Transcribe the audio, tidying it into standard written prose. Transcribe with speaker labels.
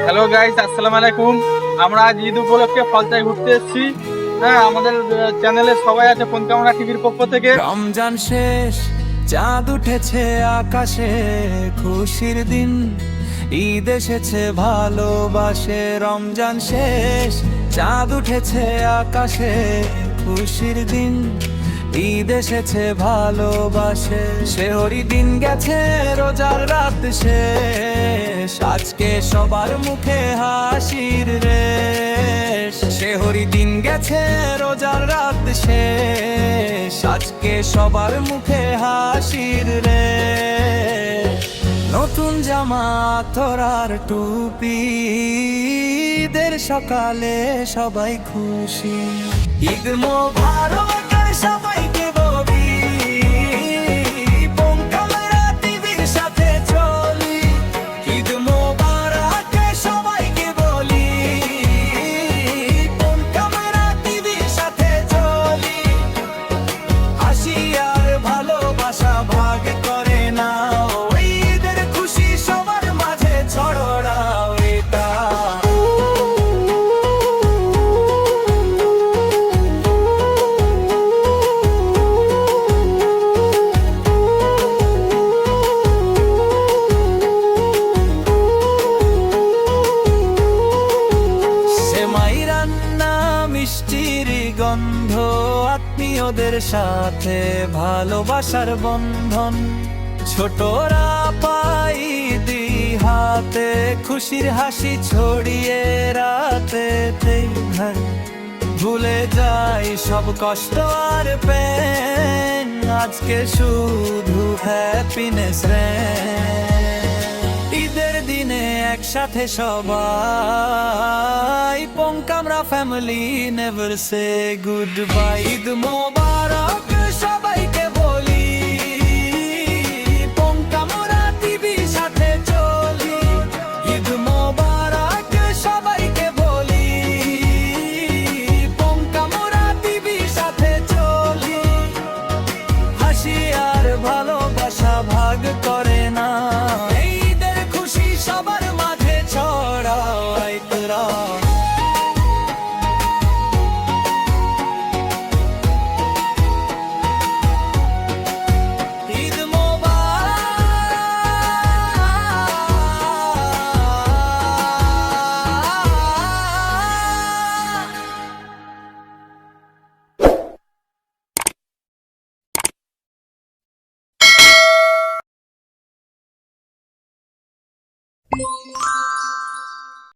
Speaker 1: Hello guys, আসসালামু আলাইকুম। আমরা আজ ঈদ উপলক্ষে ফলতায় ঘুরতে এসেছি। হ্যাঁ, আমাদের চ্যানেলে সবাই আছে ফোন ক্যামেরা টিভির পক্ষ থেকে।
Speaker 2: রমজান শেষ, চাঁদ উঠেছে আকাশে, খুশির দিন, ঈদ এসেছে ভালোবাসে। রমজান শেষ, চাঁদ উঠেছে আকাশে, খুশির দিন, ঈদ এসেছে ভালোবাসে। শেহরি দিন গেছে, রোজার রাত শেষ, আজকে সবার মুখে হাসির রেশ। শেহরি দিন গেছে, রোজার রাত শেষ, আজকে সবার মুখে হাসির রেশ। নতুন জামা তোরার টুপি, ঈদের সকালে সবাই খুশি। ঈদ মোবারক সবাইকে বলি, ফোন ক্যামেরা টিভির সাথে চলি। ঈদ মোবারক সবাইকে বলি, ফোন ক্যামেরা টিভির সাথে চলি। হাসি আর ভালোবাসা ভাগ করে নাও, ঈদের খুশি সবার মাঝে ছড়াও এটা। সেমাই রান্না, মিষ্টির গন্ধ, আত্মীয়দের সাথে ভালোবাসার বন্ধন। ছোটরা পাই দি হাতে, খুশির হাসি ছড়িয়ে রাতে। ভুলে যাই সব কষ্ট আর পেন, আজকে শুধু হ্যাপিনেস রে। ঈদের দিনে একসাথে সবাই, পং কামরা ফ্যামিলি নেভার সে গুড বাই। ঈদ মোবারক